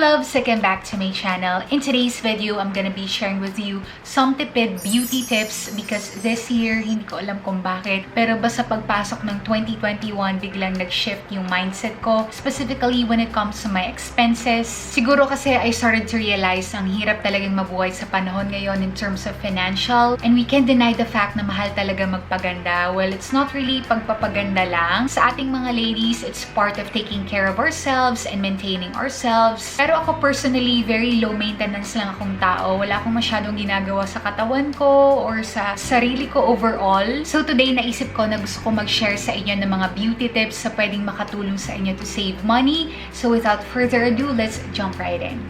loves, welcome back to my channel. In today's video, I'm gonna be sharing with you some tipid beauty tips because this year, hindi ko alam kung bakit, pero basta pagpasok ng 2021, biglang nag-shift yung mindset ko, specifically when it comes to my expenses. Siguro kasi I started to realize ang hirap talagang mabuhay sa panahon ngayon in terms of financial, and we can't deny the fact na mahal talaga magpaganda. Well, it's not really pagpapaganda lang. Sa ating mga ladies, it's part of taking care of ourselves and maintaining ourselves. Pero ako personally, very low maintenance lang akong tao. Wala akong masyadong ginagawa sa katawan ko or sa sarili ko overall. So today, naisip ko na gusto ko mag-share sa inyo ng mga beauty tips na pwedeng makatulong sa inyo to save money. So without further ado, let's jump right in.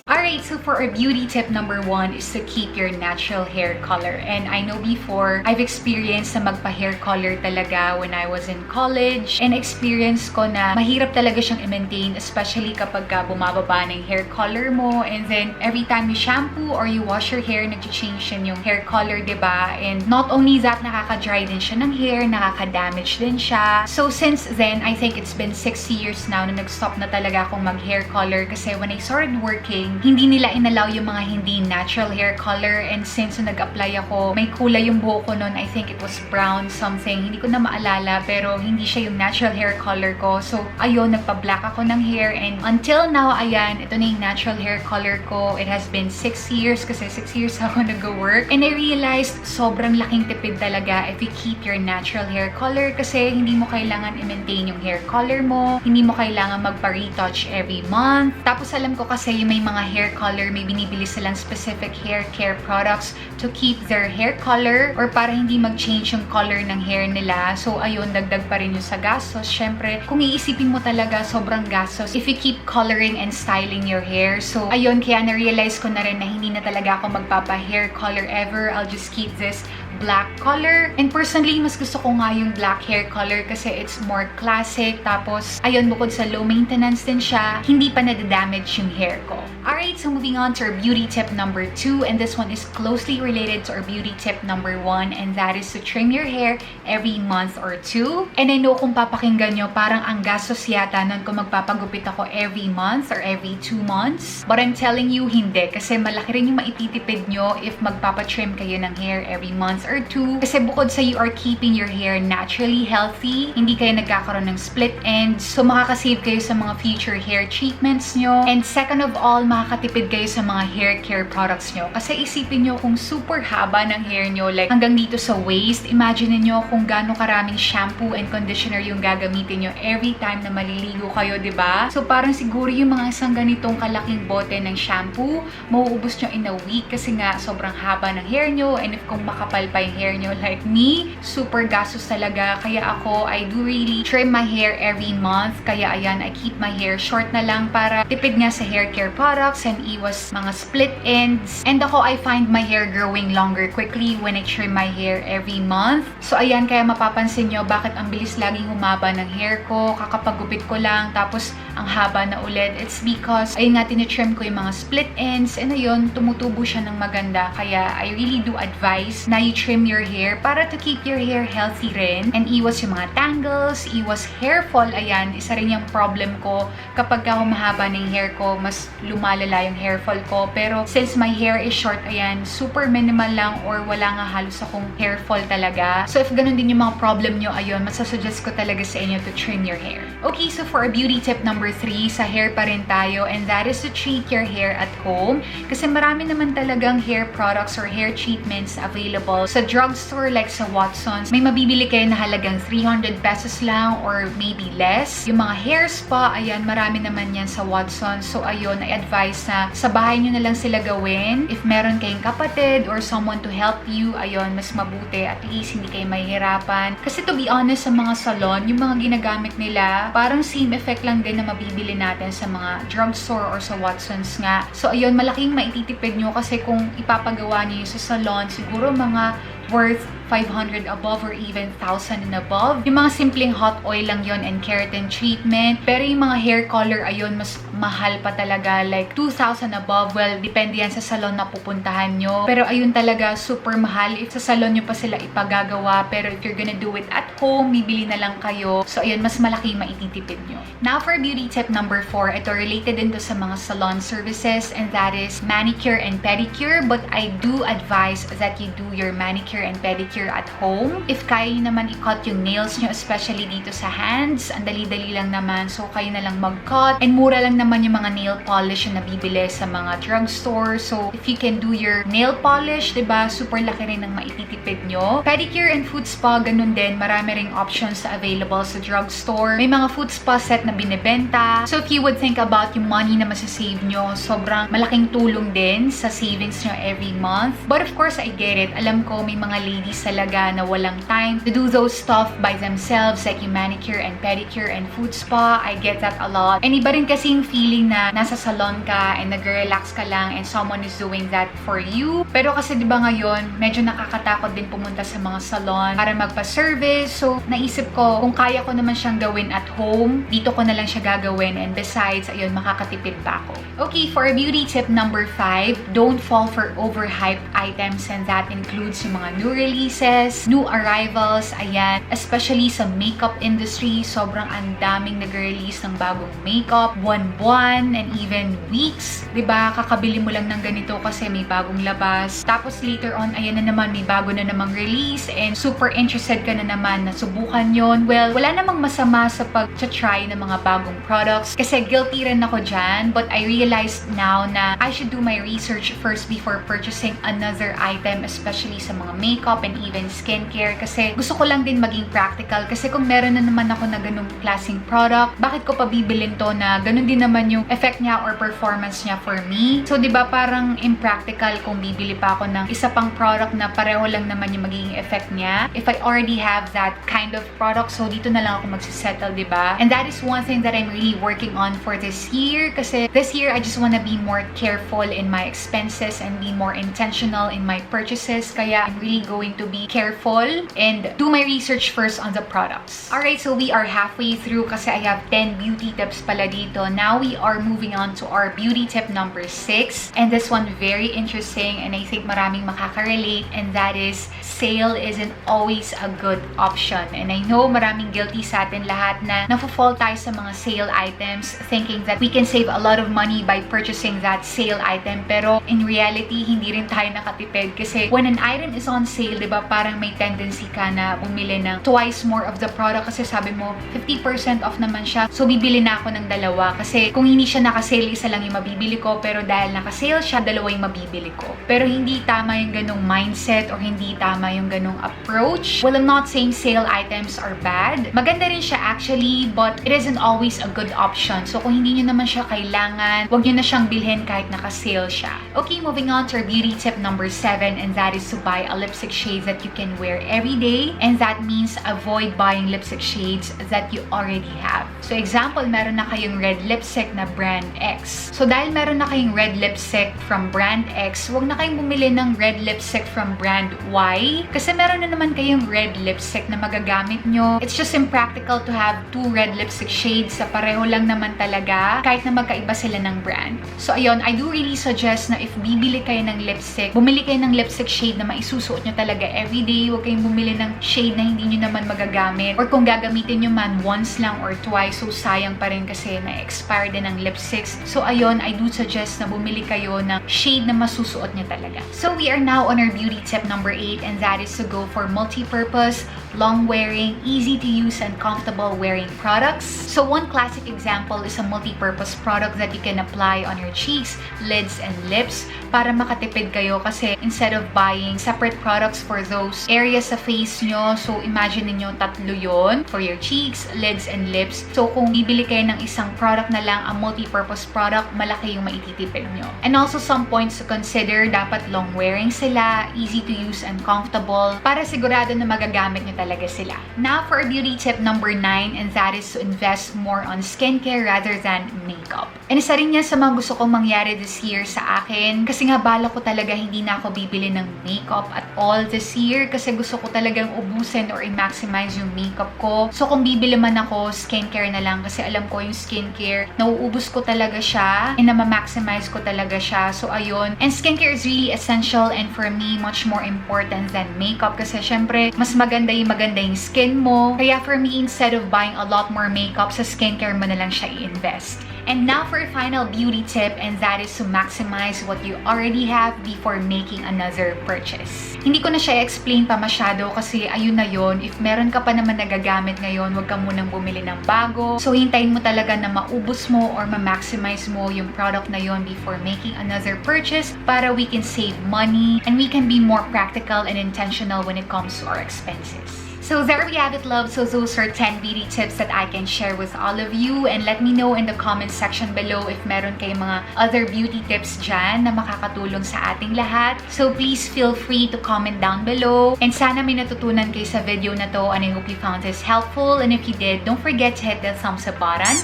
Alright, so for our beauty tip number 1 is to keep your natural hair color. And I know before, I've experienced na magpa-hair color talaga when I was in college. And experience ko na mahirap talaga siyang i-maintain, especially kapag bumababa ng hair color mo. And then, every time you shampoo or you wash your hair, nag-change yung hair color, diba? And not only that, nakaka-dry din siya ng hair, nakaka-damage din siya. So since then, I think it's been 6 years now na nag-stop na talaga akong mag-hair color kasi when I started working, hindi nila inalaw yung mga hindi natural hair color, and since nag-apply ako, may kulay yung buhok ko noon. I think it was brown something. Hindi ko na maalala, pero hindi siya yung natural hair color ko. So, ayun, nagpa-black ako ng hair, and until now, ayan, ito na yung natural hair color ko. It has been 6 years kasi 6 years ako nag-work, and I realized sobrang laking tipid talaga if you keep your natural hair color kasi hindi mo kailangan i-maintain yung hair color mo, hindi mo kailangan magpa-retouch every month. Tapos alam ko kasi yung may mga hair color, may binibili silang specific hair care products to keep their hair color or para hindi mag-change yung color ng hair nila. So, ayun, dagdag pa rin yung sa gastos. Syempre, kung iisipin mo talaga, sobrang gastos if you keep coloring and styling your hair. So, ayun, kaya na-realize ko na rin na hindi na talaga ako magpapa-hair color ever. I'll just keep this black color. And personally, mas gusto ko nga yung black hair color kasi it's more classic. Tapos, ayun, bukod sa low maintenance din siya, hindi pa nadadamage yung hair ko. Alright, so moving on to our beauty tip number 2, and this one is closely related to our beauty tip number 1, and that is to trim your hair every month or 2. And I know kung papakinggan nyo, parang ang gastos yata nun kung magpapagupit ako every month or every 2 months. But I'm telling you, hindi. Kasi malaki rin yung maititipid nyo if magpapatrim kayo ng hair every month or 2. Kasi bukod sa you are keeping your hair naturally healthy, hindi kayo nagkakaroon ng split ends. So makakasave kayo sa mga future hair treatments nyo. And second of all, makakatipid kayo sa mga hair care products nyo. Kasi isipin nyo kung super haba ng hair nyo, like hanggang dito sa waist, imagine nyo kung gaano karaming shampoo and conditioner yung gagamitin nyo every time na maliligo kayo, diba? So parang siguro yung mga isang ganitong kalaking bote ng shampoo, mauubos nyo in a week kasi nga sobrang haba ng hair nyo, and if kung makapal pa yung hair nyo like me, super gastos talaga. Kaya ako, I do really trim my hair every month. Kaya ayan, I keep my hair short na lang para tipid nga sa hair care products and iwas mga split ends. And ako, I find my hair growing longer quickly when I trim my hair every month. So ayan, kaya mapapansin nyo bakit ang bilis laging humaba ng hair ko, kakapagupit ko lang, tapos ang haba na ulit. It's because, ayun nga, tinitrim ko yung mga split ends, and ayun, tumutubo siya ng maganda. Kaya I really do advise na you trim your hair para to keep your hair healthy rin and iwas yung mga tangles, iwas hair fall. Ayan, isa rin yung problem ko kapag humahaba ng hair ko, mas lumalala yung hair fall ko. Pero since my hair is short, ayan, super minimal lang or wala nga halos akong hair fall talaga. So if ganun din yung mga problem nyo, ayun, masasuggest ko talaga sa inyo to trim your hair. Okay, so for our beauty tip number 3, sa hair pa rin tayo, and that is to treat your hair at home. Kasi marami naman talagang hair products or hair treatments available sa drugstore like sa Watson's. May mabibili kayo na halagang 300 pesos lang or maybe less. Yung mga hair spa, ayan, marami naman yan sa Watson's. So ayun, I advise na sa bahay nyo na lang sila gawin. If meron kayong kapatid or someone to help you, ayun, mas mabuti. At least hindi kayo mahihirapan. Kasi to be honest, sa mga salon, yung mga ginagamit nila, parang same effect lang din na mabibili natin sa mga drugstore or sa Watson's nga. So ayun, malaking maititipid nyo kasi kung ipapagawa nyo yung sa salon, siguro mga worth 500 above or even 1,000 and above. Yung mga simpleng hot oil lang yon and keratin treatment. Pero yung mga hair color, ayun, mas mahal pa talaga. Like 2,000 above. Well, depende yan sa salon na pupuntahan nyo. Pero ayun talaga, super mahal. If sa salon nyo pa sila ipagagawa. Pero if you're gonna do it at home, bibili na lang kayo. So ayun, mas malaki maititipid nyo. Now for beauty tip number 4, ito related din to sa mga salon services, and that is manicure and pedicure. But I do advise that you do your manicure and pedicure at home. If kaya nyo naman i-cut yung nails nyo, especially dito sa hands, ang dali-dali lang naman, so kayo na lang mag-cut. And mura lang naman yung mga nail polish na nabibili sa mga drugstore. So if you can do your nail polish, diba, super laki rin ng maititipid nyo. Pedicure and foot spa, ganun din. Marami ring options available sa drugstore. May mga foot spa set na binibenta. So if you would think about yung money na masasave nyo, sobrang malaking tulong din sa savings nyo every month. But of course, I get it. Alam ko, may mga ladies talaga na walang time to do those stuff by themselves, like yung manicure and pedicure and foot spa. I get that a lot. And iba rin kasi yung feeling na nasa salon ka and nag-relax ka lang and someone is doing that for you. Pero kasi diba ngayon, medyo nakakatakot din pumunta sa mga salon para magpa-service. So, naisip ko, kung kaya ko naman siyang gawin at home, dito ko na lang siya gagawin. And besides, ayun, makakatipid pa ako. Okay, for beauty tip number 5, don't fall for overhyped items, and that includes yung mga new releases, new arrivals, ayan. Especially sa makeup industry, sobrang ang daming nag-release ng bagong makeup, buwan-buwan, and even weeks. Diba? Kakabili mo lang ng ganito kasi may bagong labas. Tapos later on, ayan na naman, may bago na namang release, and super interested ka na naman na subukan yon. Well, wala namang masama sa pag-try ng mga bagong products kasi guilty rin ako dyan, but I realized now na I should do my research first before purchasing another item, especially sa mga makeup and even skincare, kasi gusto ko lang din maging practical. Kasi kung meron na naman ako na ganung klaseng product, bakit ko pa bibilin to na ganun din naman yung effect niya or performance niya for me? So, di ba parang impractical kung bibili pa ako ng isa pang product na pareho lang naman yung magiging effect niya if I already have that kind of product. So, dito na lang ako magsisettle, di ba? And that is one thing that I'm really working on for this year, kasi this year, I just wanna be more careful in my expenses and be more intentional in my purchases. Kaya I'm really going to be careful and do my research first on the products. Alright, so we are halfway through kasi I have 10 beauty tips pala dito. Now we are moving on to our beauty tip number 6. And this one very interesting, and I think maraming makaka-relate, and that is sale isn't always a good option. And I know maraming guilty sa atin lahat na nafo-fall tayo sa mga sale items thinking that we can save a lot of money by purchasing that sale item. Pero in reality, hindi rin tayo nakatipid kasi when an item is on sale, di ba, parang may tendency ka na bumili ng twice more of the product kasi sabi mo 50% off naman siya. So bibili na ako ng dalawa kasi kung hindi siya naka-sale, isa lang yung mabibili ko, pero dahil naka-sale siya, dalawa yung mabibili ko. Pero hindi tama yung ganong mindset or hindi tama yung ganong approach. Well, I'm not saying sale items are bad. Maganda rin siya actually, but it isn't always a good option. So kung hindi nyo naman siya kailangan, wag nyo na siyang bilhin kahit naka-sale siya. Okay, moving on to our beauty tip number 7, and that is to buy a lipstick shade that you can wear every day, and that means avoid buying lipstick shades that you already have. So example, meron na kayong red lipstick na brand X. So dahil meron na kayong red lipstick from brand X, wag na kayong bumili ng red lipstick from brand Y kasi meron na naman kayong red lipstick na magagamit nyo. It's just impractical to have two red lipstick shades sa pareho lang naman talaga kahit na magkaiba sila ng brand. So ayun, I do really suggest na if bibili kayo ng lipstick, bumili kayo ng lipstick shade na maisusuot nyo talaga everyday. Huwag kayong bumili ng shade na hindi nyo naman magagamit, or kung gagamitin nyo man once lang or twice, so sayang pa rin kasi na-expire din ang lipsticks. So ayun, I do suggest na bumili kayo ng shade na masusuot nyo talaga. So we are now on our beauty tip number 8, and that is to go for multi-purpose, long-wearing, easy-to-use, and comfortable wearing products. So one classic example is a multi-purpose product that you can apply on your cheeks, lids, and lips para makatipid kayo kasi instead of buying separate products for those areas sa face nyo, so imagine niyo tatlo yon for your cheeks, lids, and lips. So kung bibili kayo ng isang product na lang, a multi-purpose product, malaki yung maititipid nyo. And also some points to consider, dapat long-wearing sila, easy to use and comfortable para sigurado na magagamit nyo talaga sila. Now for beauty tip number 9, and that is to invest more on skincare rather than makeup. And isa rin yan sa mga gusto kong mangyari this year sa akin kasi nga bala ko talaga hindi na ako bibili ng makeup at all this year kasi gusto ko talagang ubusin or i-maximize yung makeup ko. So kung bibili man ako, skincare na lang kasi alam ko yung skincare, nauubos ko talaga siya and na-maximize ko talaga siya. So ayun. And skincare is really essential and for me, much more important than makeup kasi syempre, mas maganda yung skin mo. Kaya for me, instead of buying a lot more makeup, sa skincare mo na lang siya i-invest. And now for a final beauty tip, and that is to maximize what you already have before making another purchase. Hindi ko na siya explain pa masyado kasi ayun na yun. If meron ka pa naman nagagamit ngayon, huwag ka munang bumili ng bago. So hintayin mo talaga na maubos mo or ma-maximize mo yung product na yun before making another purchase para we can save money and we can be more practical and intentional when it comes to our expenses. So there we have it, love. So those are 10 beauty tips that I can share with all of you. And let me know in the comment section below if meron kayong mga other beauty tips dyan na makakatulong sa ating lahat. So please feel free to comment down below. And sana may natutunan kayo sa video na to and I hope you found this helpful. And if you did, don't forget to hit the thumbs up button.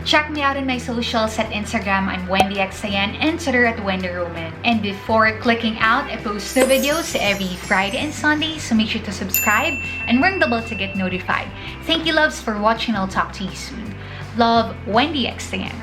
Check me out on my socials at Instagram, I'm WendyXdiane, and Twitter at WendyRoman. And before clicking out, I post the videos every Friday and Sunday, so make sure to subscribe and ring the bell to get notified. Thank you, loves, for watching. I'll talk to you soon. Love, WendyXdiane.